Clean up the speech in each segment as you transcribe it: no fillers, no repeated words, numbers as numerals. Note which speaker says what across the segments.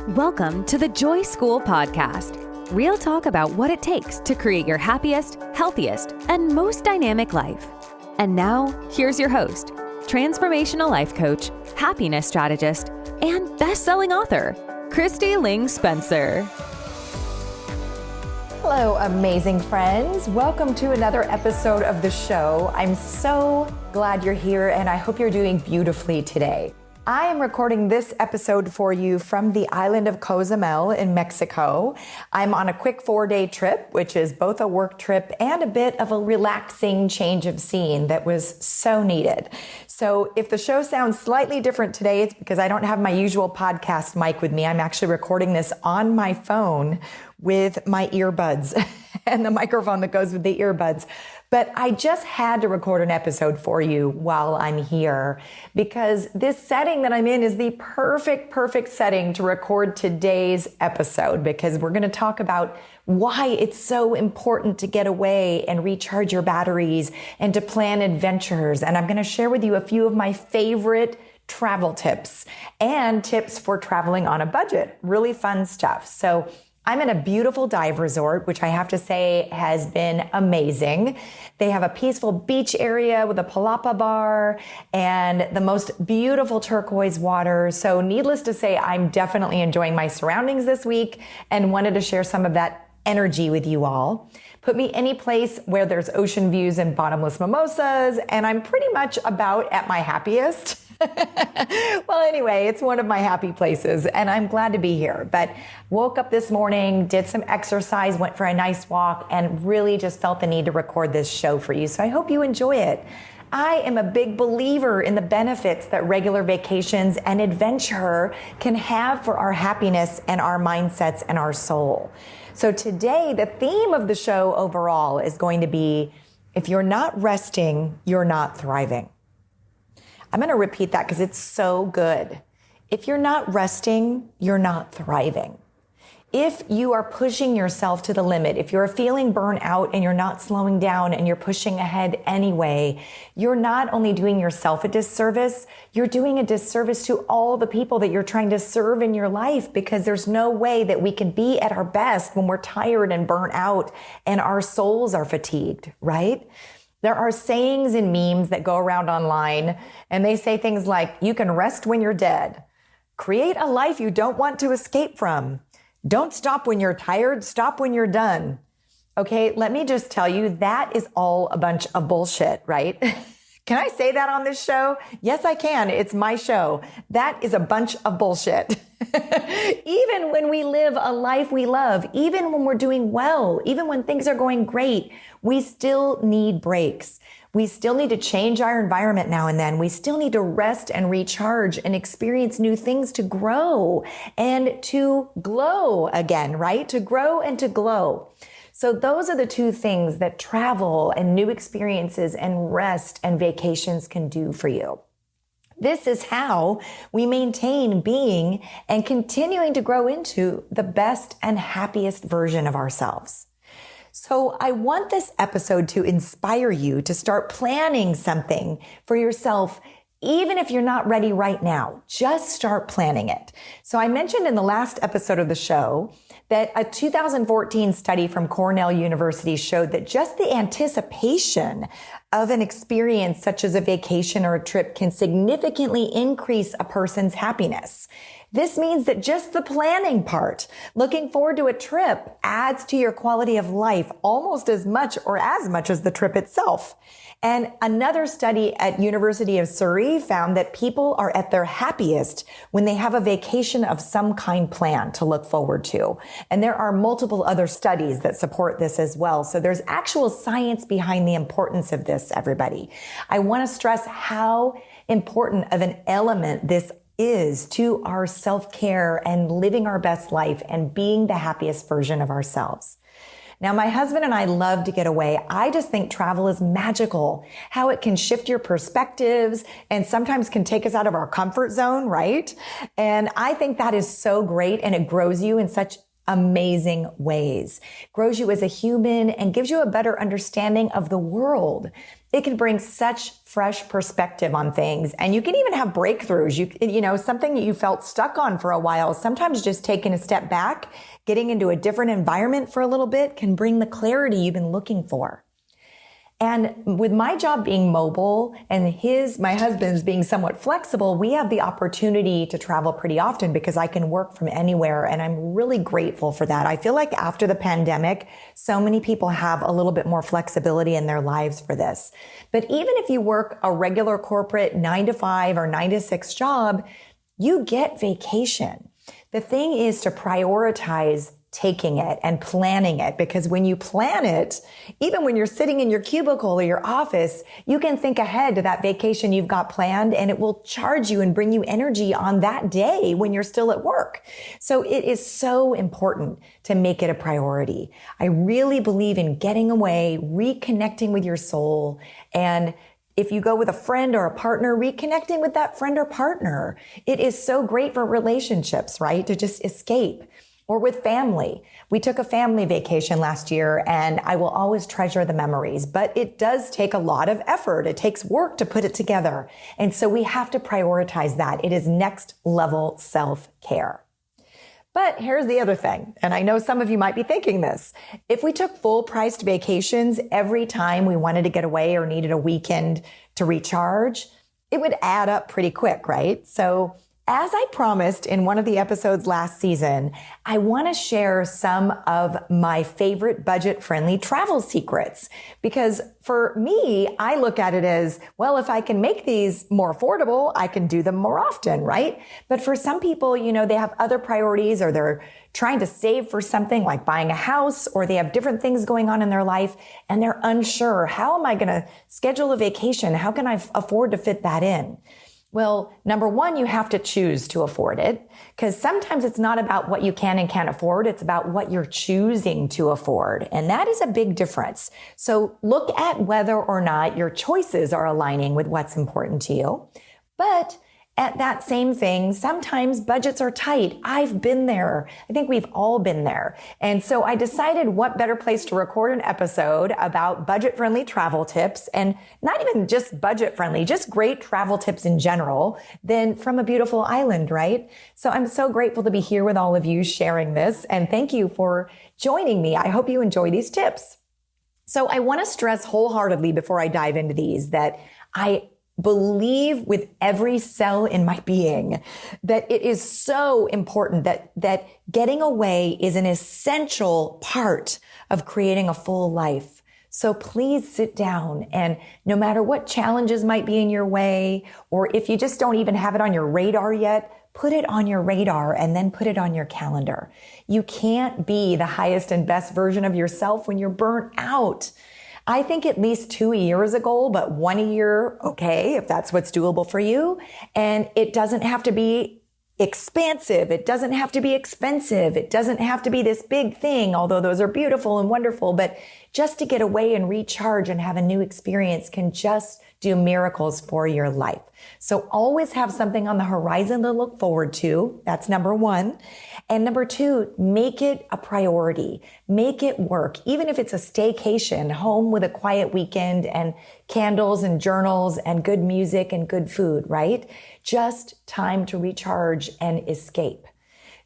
Speaker 1: Welcome to the Joy School Podcast. Real talk about what it takes to create your happiest, healthiest, and most dynamic life. And now, here's your host, transformational life coach, happiness strategist, and best-selling author, Kristi Ling Spencer.
Speaker 2: Hello, amazing friends. Welcome to another episode of the show. I'm so glad you're here, and I hope you're doing beautifully today. I am recording this episode for you from the island of Cozumel in Mexico. I'm on a quick 4-day trip, which is both a work trip and a bit of a relaxing change of scene that was so needed. So if the show sounds slightly different today, it's because I don't have my usual podcast mic with me. I'm actually recording this on my phone with my earbuds and the microphone that goes with the earbuds. But I just had to record an episode for you while I'm here because this setting that I'm in is the perfect setting to record today's episode, because we're going to talk about why it's so important to get away and recharge your batteries and to plan adventures. And I'm going to share with you a few of my favorite travel tips and tips for traveling on a budget. Really fun stuff. So I'm in a beautiful dive resort, which I have to say has been amazing. They have a peaceful beach area with a palapa bar and the most beautiful turquoise water. So needless to say, I'm definitely enjoying my surroundings this week and wanted to share some of that energy with you all. Put me any place where there's ocean views and bottomless mimosas, and I'm pretty much about at my happiest. Well, anyway, it's one of my happy places and I'm glad to be here. But woke up this morning, did some exercise, went for a nice walk, and really just felt the need to record this show for you. So I hope you enjoy it. I am a big believer in the benefits that regular vacations and adventure can have for our happiness and our mindsets and our soul. So today, the theme of the show overall is going to be, if you're not resting, you're not thriving. I'm going to repeat that because it's so good. If you're not resting, you're not thriving. If you are pushing yourself to the limit, if you're feeling burnt out and you're not slowing down and you're pushing ahead anyway, you're not only doing yourself a disservice, you're doing a disservice to all the people that you're trying to serve in your life, because there's no way that we can be at our best when we're tired and burnt out and our souls are fatigued, right? There are sayings and memes that go around online, and they say things like, you can rest when you're dead. Create a life you don't want to escape from. Don't stop when you're tired, stop when you're done. Okay, let me just tell you, that is all a bunch of bullshit, right? Can I say that on this show? Yes, I can. It's my show. That is a bunch of bullshit. Even when we live a life we love, even when we're doing well, even when things are going great, we still need breaks. We still need to change our environment now and then. We still need to rest and recharge and experience new things to grow and to glow again, right? To grow and to glow. So those are the two things that travel and new experiences and rest and vacations can do for you. This is how we maintain being and continuing to grow into the best and happiest version of ourselves. So I want this episode to inspire you to start planning something for yourself. Even if you're not ready right now, just start planning it. So I mentioned in the last episode of the show that a 2014 study from Cornell University showed that just the anticipation of an experience such as a vacation or a trip can significantly increase a person's happiness. This means that just the planning part, looking forward to a trip, adds to your quality of life almost as much or as much as the trip itself. And another study at University of Surrey found that people are at their happiest when they have a vacation of some kind planned to look forward to. And there are multiple other studies that support this as well. So there's actual science behind the importance of this, everybody. I want to stress how important of an element this is to our self-care and living our best life and being the happiest version of ourselves. Now, my husband and I love to get away. I just think travel is magical, how it can shift your perspectives and sometimes can take us out of our comfort zone, right? And I think that is so great, and it grows you in such amazing ways, grows you as a human, and gives you a better understanding of the world. It can bring such fresh perspective on things, and you can even have breakthroughs. Something that you felt stuck on for a while, sometimes just taking a step back, getting into a different environment for a little bit can bring the clarity you've been looking for. And with my job being mobile and my husband's being somewhat flexible, we have the opportunity to travel pretty often because I can work from anywhere. And I'm really grateful for that. I feel like after the pandemic, so many people have a little bit more flexibility in their lives for this. But even if you work a regular corporate 9-to-5 or 9-to-6 job, you get vacation. The thing is to prioritize taking it and planning it, because when you plan it, even when you're sitting in your cubicle or your office, you can think ahead to that vacation you've got planned, and it will charge you and bring you energy on that day when you're still at work. So it is so important to make it a priority. I really believe in getting away, reconnecting with your soul, and if you go with a friend or a partner, reconnecting with that friend or partner. It is so great for relationships, right? To just escape. Or with family. We took a family vacation last year, and I will always treasure the memories, but it does take a lot of effort. It takes work to put it together. And so we have to prioritize that. It is next level self-care. But here's the other thing, and I know some of you might be thinking this. If we took full-priced vacations every time we wanted to get away or needed a weekend to recharge, it would add up pretty quick, right? So as I promised in one of the episodes last season, I want to share some of my favorite budget-friendly travel secrets. Because for me, I look at it as, well, if I can make these more affordable, I can do them more often, right? But for some people, they have other priorities, or they're trying to save for something like buying a house, or they have different things going on in their life, and they're unsure. How am I going to schedule a vacation? How can I afford to fit that in? Well, number one, you have to choose to afford it, because sometimes it's not about what you can and can't afford. It's about what you're choosing to afford. And that is a big difference. So look at whether or not your choices are aligning with what's important to you. But at that same thing, sometimes budgets are tight. I've been there. I think we've all been there. And so I decided what better place to record an episode about budget-friendly travel tips, and not even just budget-friendly, just great travel tips in general, than from a beautiful island, right? So I'm so grateful to be here with all of you sharing this, and thank you for joining me. I hope you enjoy these tips. So I want to stress wholeheartedly before I dive into these that I believe with every cell in my being that it is so important that getting away is an essential part of creating a full life. So please sit down, and no matter what challenges might be in your way, or if you just don't even have it on your radar yet, put it on your radar and then put it on your calendar. You can't be the highest and best version of yourself when you're burnt out. I think at least 2 years a goal, but 1 year, okay, if that's what's doable for you. And it doesn't have to be expansive. It doesn't have to be expensive. It doesn't have to be this big thing, although those are beautiful and wonderful. But just to get away and recharge and have a new experience can just do miracles for your life. So always have something on the horizon to look forward to. That's number one. And number two, make it a priority. Make it work. Even if it's a staycation, home with a quiet weekend and candles and journals and good music and good food, right? Just time to recharge and escape.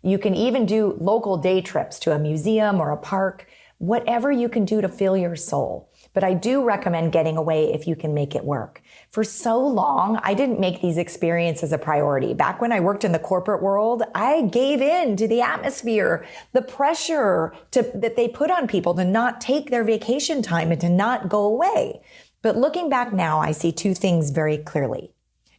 Speaker 2: You can even do local day trips to a museum or a park, whatever you can do to fill your soul. But I do recommend getting away if you can make it work. For so long, I didn't make these experiences a priority. Back when I worked in the corporate world, I gave in to the atmosphere, the pressure that they put on people to not take their vacation time and to not go away. But looking back now, I see two things very clearly.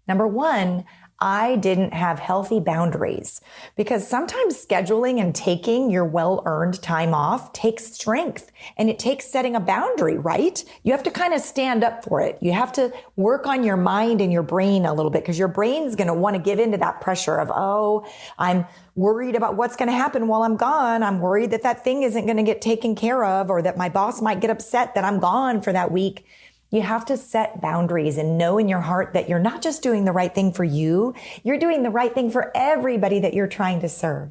Speaker 2: Number one, I didn't have healthy boundaries, because sometimes scheduling and taking your well-earned time off takes strength, and it takes setting a boundary, right? You have to kind of stand up for it. You have to work on your mind and your brain a little bit, because your brain's going to want to give into that pressure of, oh, I'm worried about what's going to happen while I'm gone. I'm worried that that thing isn't going to get taken care of, or that my boss might get upset that I'm gone for that week. You have to set boundaries and know in your heart that you're not just doing the right thing for you, you're doing the right thing for everybody that you're trying to serve.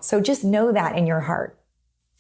Speaker 2: So just know that in your heart.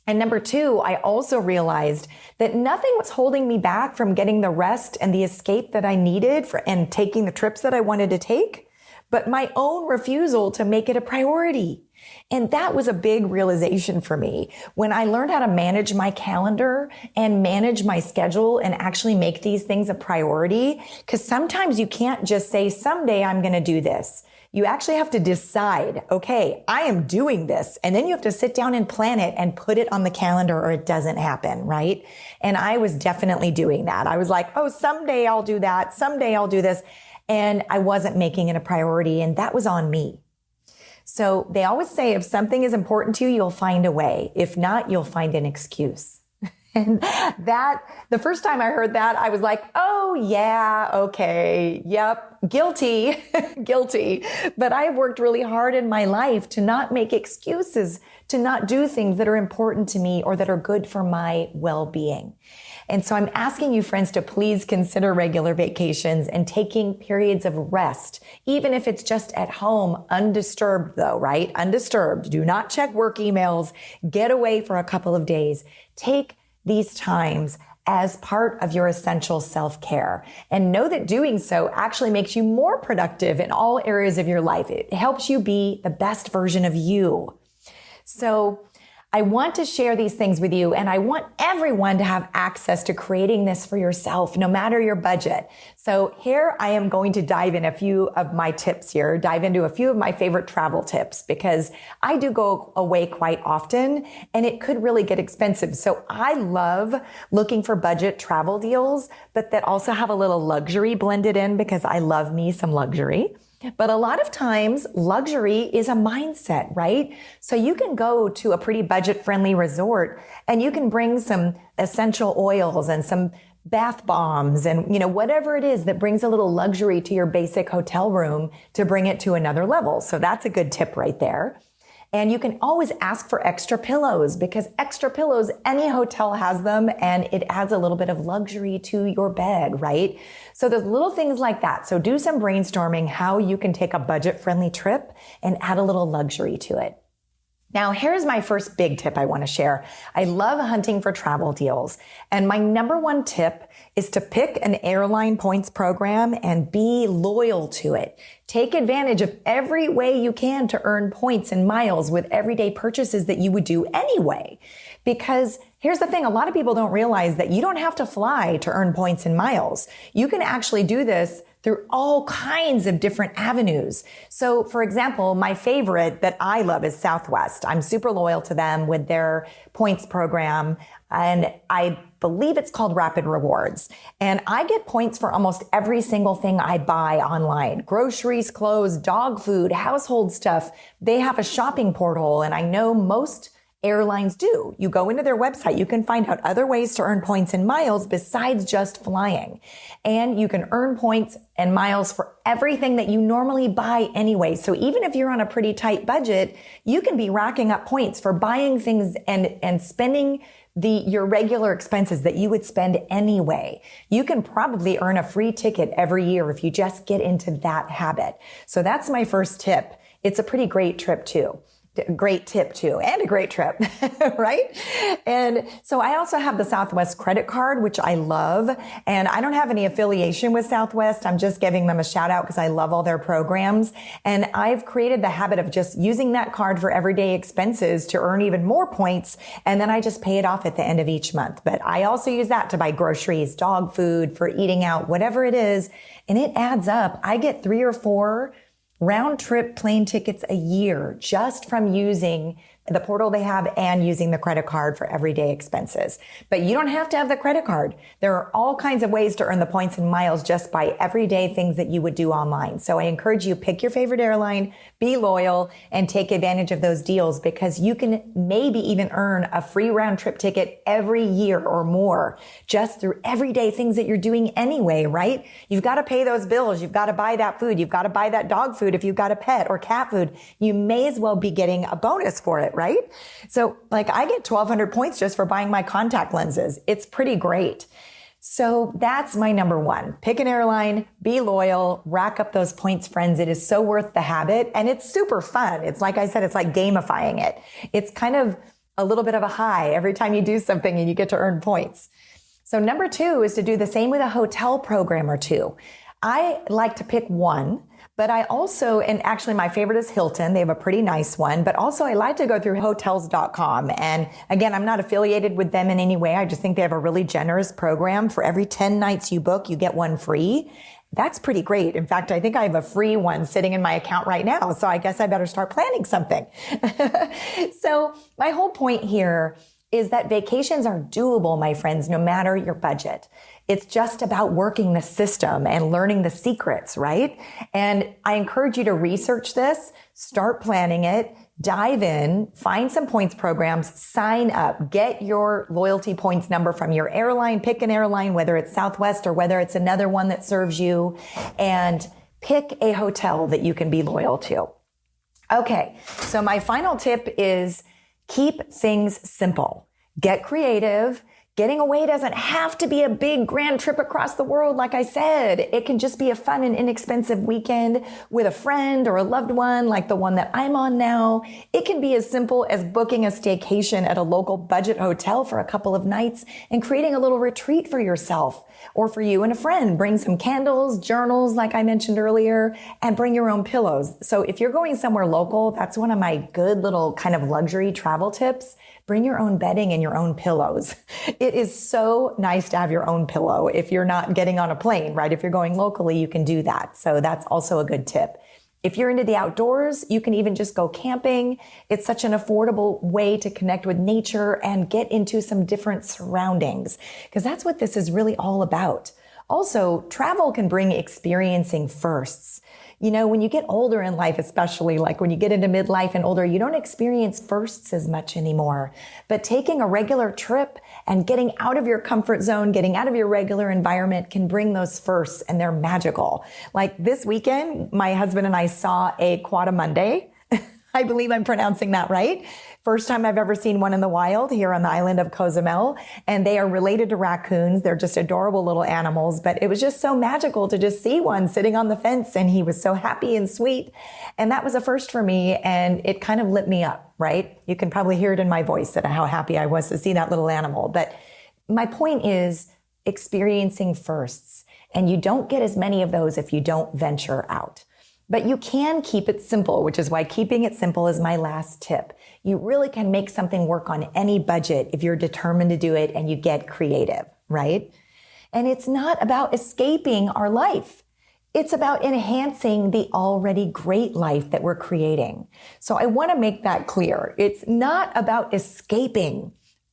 Speaker 2: And number two, I also realized that nothing was holding me back from getting the rest and the escape that I needed and taking the trips that I wanted to take, but my own refusal to make it a priority. And that was a big realization for me when I learned how to manage my calendar and manage my schedule and actually make these things a priority. Because sometimes you can't just say, someday I'm going to do this. You actually have to decide, okay, I am doing this. And then you have to sit down and plan it and put it on the calendar or it doesn't happen, right? And I was definitely doing that. I was like, oh, someday I'll do that. Someday I'll do this. And I wasn't making it a priority. And that was on me. So they always say if something is important to you, you'll find a way. If not, you'll find an excuse. And the first time I heard that, I was like, oh yeah, okay, yep, guilty, guilty. But I have worked really hard in my life to not make excuses, to not do things that are important to me or that are good for my well-being. And so I'm asking you, friends, to please consider regular vacations and taking periods of rest, even if it's just at home, undisturbed though, right? Undisturbed. Do not check work emails. Get away for a couple of days. Take these times as part of your essential self-care. And know that doing so actually makes you more productive in all areas of your life. It helps you be the best version of you. So I want to share these things with you, and I want everyone to have access to creating this for yourself, no matter your budget. So here I am going to dive in a few of my tips here, dive into a few of my favorite travel tips, because I do go away quite often and it could really get expensive. So I love looking for budget travel deals, but that also have a little luxury blended in, because I love me some luxury. But a lot of times luxury is a mindset, right? So you can go to a pretty budget-friendly resort and you can bring some essential oils and some bath bombs and, whatever it is that brings a little luxury to your basic hotel room to bring it to another level. So that's a good tip right there. And you can always ask for extra pillows, because extra pillows, any hotel has them, and it adds a little bit of luxury to your bed, right? So there's little things like that. So do some brainstorming how you can take a budget-friendly trip and add a little luxury to it. Now, here's my first big tip I want to share. I love hunting for travel deals. And my number one tip is to pick an airline points program and be loyal to it. Take advantage of every way you can to earn points and miles with everyday purchases that you would do anyway. Because here's the thing, a lot of people don't realize that you don't have to fly to earn points and miles. You can actually do this through all kinds of different avenues. So for example, my favorite that I love is Southwest. I'm super loyal to them with their points program, and I believe it's called Rapid Rewards. And I get points for almost every single thing I buy online. Groceries, clothes, dog food, household stuff. They have a shopping portal, and I know most airlines do. You go into their website, you can find out other ways to earn points and miles besides just flying. And you can earn points and miles for everything that you normally buy anyway. So even if you're on a pretty tight budget, you can be racking up points for buying things and spending your regular expenses that you would spend anyway. You can probably earn a free ticket every year if you just get into that habit. So that's my first tip. It's a pretty great trip too. Great tip too, and a great trip, right? And so I also have the Southwest credit card, which I love. And I don't have any affiliation with Southwest. I'm just giving them a shout out because I love all their programs. And I've created the habit of just using that card for everyday expenses to earn even more points. And then I just pay it off at the end of each month. But I also use that to buy groceries, dog food, for eating out, whatever it is. And it adds up. I get 3 or 4 round trip plane tickets a year just from using the portal they have and using the credit card for everyday expenses. But you don't have to have the credit card. There are all kinds of ways to earn the points and miles just by everyday things that you would do online. So I encourage you, pick your favorite airline, be loyal, and take advantage of those deals, because you can maybe even earn a free round trip ticket every year or more just through everyday things that you're doing anyway, right? You've got to pay those bills. You've got to buy that food. You've got to buy that dog food if you've got a pet, or cat food. You may as well be getting a bonus for it, right? So like I get 1,200 points just for buying my contact lenses. It's pretty great. So that's my number one. Pick an airline, be loyal, rack up those points, friends. It is so worth the habit. And it's super fun. It's like I said, it's like gamifying it. It's kind of a little bit of a high every time you do something and you get to earn points. So number two is to do the same with a hotel program or two. I like to pick one, but I also, and actually my favorite is Hilton. They have a pretty nice one, but also I like to go through hotels.com. And again, I'm not affiliated with them in any way. I just think they have a really generous program. For every 10 nights you book, you get one free. That's pretty great. In fact, I think I have a free one sitting in my account right now. So I guess I better start planning something. So my whole point here is that vacations are doable, my friends, no matter your budget. It's just about working the system and learning the secrets, right? And I encourage you to research this, start planning it, dive in, find some points programs, sign up, get your loyalty points number from your airline, pick an airline, whether it's Southwest or whether it's another one that serves you, and pick a hotel that you can be loyal to. Okay, so my final tip is keep things simple. Get creative. Getting away doesn't have to be a big grand trip across the world. Like I said, it can just be a fun and inexpensive weekend with a friend or a loved one like the one that I'm on now. It can be as simple as booking a staycation at a local budget hotel for a couple of nights and creating a little retreat for yourself or for you and a friend. Bring some candles, journals, like I mentioned earlier, and bring your own pillows. So if you're going somewhere local, that's one of my good little kind of luxury travel tips. Bring your own bedding and your own pillows. It is so nice to have your own pillow if you're not getting on a plane, right? If you're going locally, you can do that. So that's also a good tip. If you're into the outdoors, you can even just go camping. It's such an affordable way to connect with nature and get into some different surroundings, because that's what this is really all about. Also, travel can bring experiencing firsts. You know, when you get older in life, especially like when you get into midlife and older, you don't experience firsts as much anymore. But taking a regular trip and getting out of your comfort zone, getting out of your regular environment can bring those firsts, and they're magical. Like this weekend, my husband and I saw a quadrumunde. I believe I'm pronouncing that right. First time I've ever seen one in the wild here on the island of Cozumel. And they are related to raccoons. They're just adorable little animals, but it was just so magical to just see one sitting on the fence, and he was so happy and sweet. And that was a first for me, and it kind of lit me up, right? You can probably hear it in my voice that how happy I was to see that little animal. But my point is experiencing firsts, and you don't get as many of those if you don't venture out. But you can keep it simple, which is why keeping it simple is my last tip. You really can make something work on any budget if you're determined to do it and you get creative, right? And it's not about escaping our life. It's about enhancing the already great life that we're creating. So I want to make that clear. It's not about escaping,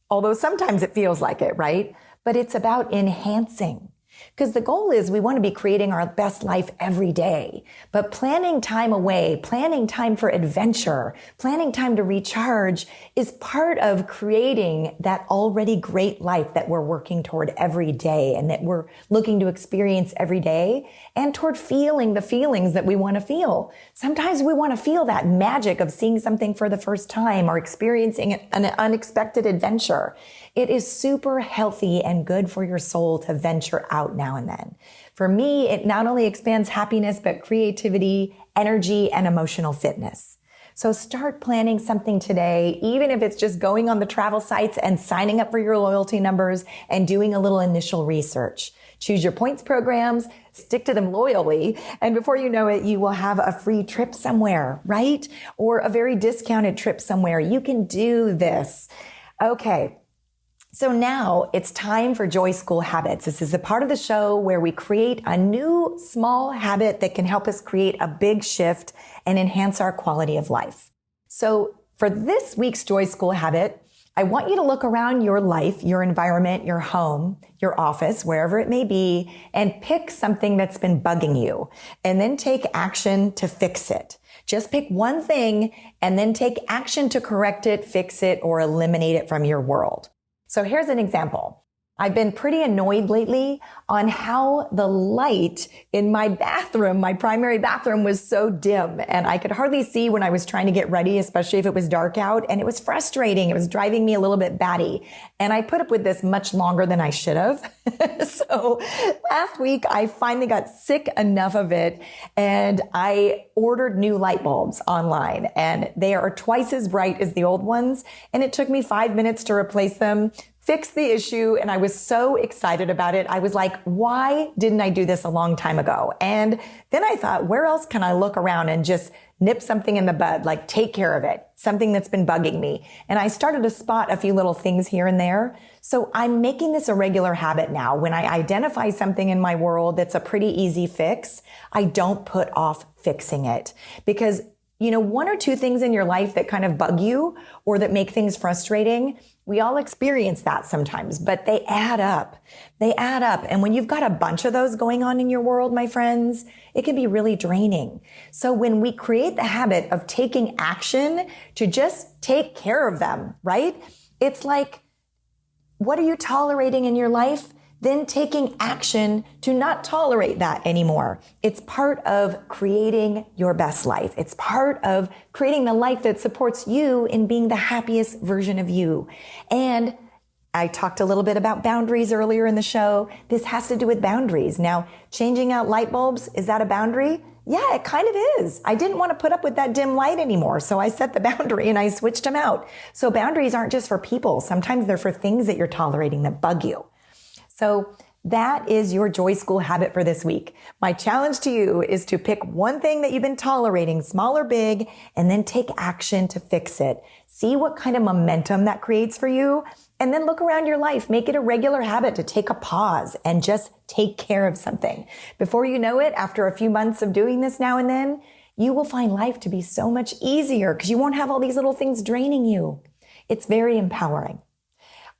Speaker 2: although sometimes it feels like it, right? But it's about enhancing. Because the goal is we want to be creating our best life every day, but planning time away, planning time for adventure, planning time to recharge is part of creating that already great life that we're working toward every day and that we're looking to experience every day, and toward feeling the feelings that we want to feel. Sometimes we want to feel that magic of seeing something for the first time or experiencing an unexpected adventure. It is super healthy and good for your soul to venture out now and then. For me, it not only expands happiness, but creativity, energy, and emotional fitness. So start planning something today, even if it's just going on the travel sites and signing up for your loyalty numbers and doing a little initial research. Choose your points programs, stick to them loyally, and before you know it, you will have a free trip somewhere, right? Or a very discounted trip somewhere. You can do this. Okay. So now it's time for Joy School Habits. This is a part of the show where we create a new small habit that can help us create a big shift and enhance our quality of life. So for this week's Joy School Habit, I want you to look around your life, your environment, your home, your office, wherever it may be, and pick something that's been bugging you, and then take action to fix it. Just pick one thing and then take action to correct it, fix it, or eliminate it from your world. So here's an example. I've been pretty annoyed lately on how the light in my bathroom, my primary bathroom, was so dim and I could hardly see when I was trying to get ready, especially if it was dark out, and it was frustrating. It was driving me a little bit batty, and I put up with this much longer than I should have. So last week I finally got sick enough of it and I ordered new light bulbs online, and they are twice as bright as the old ones, and it took me 5 minutes to replace them, fix the issue, and I was so excited about it. I was like, why didn't I do this a long time ago? And then I thought, where else can I look around and just nip something in the bud, like take care of it, something that's been bugging me. And I started to spot a few little things here and there. So I'm making this a regular habit now. When I identify something in my world that's a pretty easy fix, I don't put off fixing it, because one or two things in your life that kind of bug you or that make things frustrating, we all experience that sometimes, but they add up. They add up. And when you've got a bunch of those going on in your world, my friends, it can be really draining. So when we create the habit of taking action to just take care of them, right? It's like, what are you tolerating in your life? Then taking action to not tolerate that anymore. It's part of creating your best life. It's part of creating the life that supports you in being the happiest version of you. And I talked a little bit about boundaries earlier in the show. This has to do with boundaries. Now, changing out light bulbs, is that a boundary? Yeah, it kind of is. I didn't want to put up with that dim light anymore, so I set the boundary and I switched them out. So boundaries aren't just for people. Sometimes they're for things that you're tolerating that bug you. So that is your Joy School habit for this week. My challenge to you is to pick one thing that you've been tolerating, small or big, and then take action to fix it. See what kind of momentum that creates for you, and then look around your life. Make it a regular habit to take a pause and just take care of something. Before you know it, after a few months of doing this now and then, you will find life to be so much easier because you won't have all these little things draining you. It's very empowering.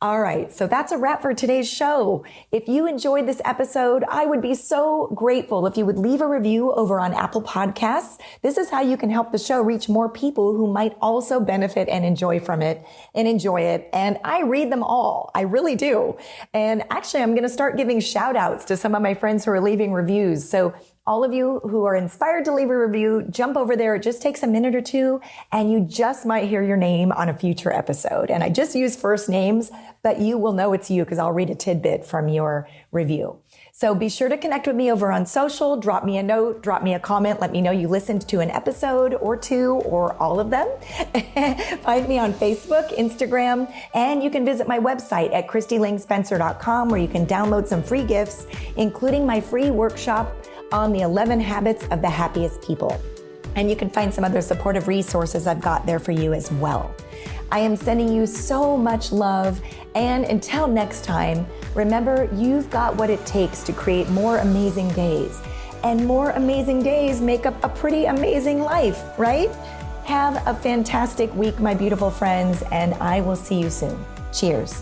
Speaker 2: All right, so that's a wrap for today's show. If you enjoyed this episode, I would be so grateful if you would leave a review over on Apple Podcasts. This is how you can help the show reach more people who might also benefit and enjoy from it and enjoy it. And I read them all. I really do. And actually, I'm going to start giving shout outs to some of my friends who are leaving reviews. So all of you who are inspired to leave a review, jump over there. It just takes a minute or two, and you just might hear your name on a future episode. And I just use first names, but you will know it's you because I'll read a tidbit from your review. So be sure to connect with me over on social. Drop me a note, drop me a comment. Let me know you listened to an episode or two or all of them. Find me on Facebook, Instagram, and you can visit my website at KristiLingSpencer.com, where you can download some free gifts, including my free workshop on the 11 habits of the happiest people. And you can find some other supportive resources I've got there for you as well. I am sending you so much love. And until next time, remember, you've got what it takes to create more amazing days. And more amazing days make up a pretty amazing life, right? Have a fantastic week, my beautiful friends, and I will see you soon. Cheers.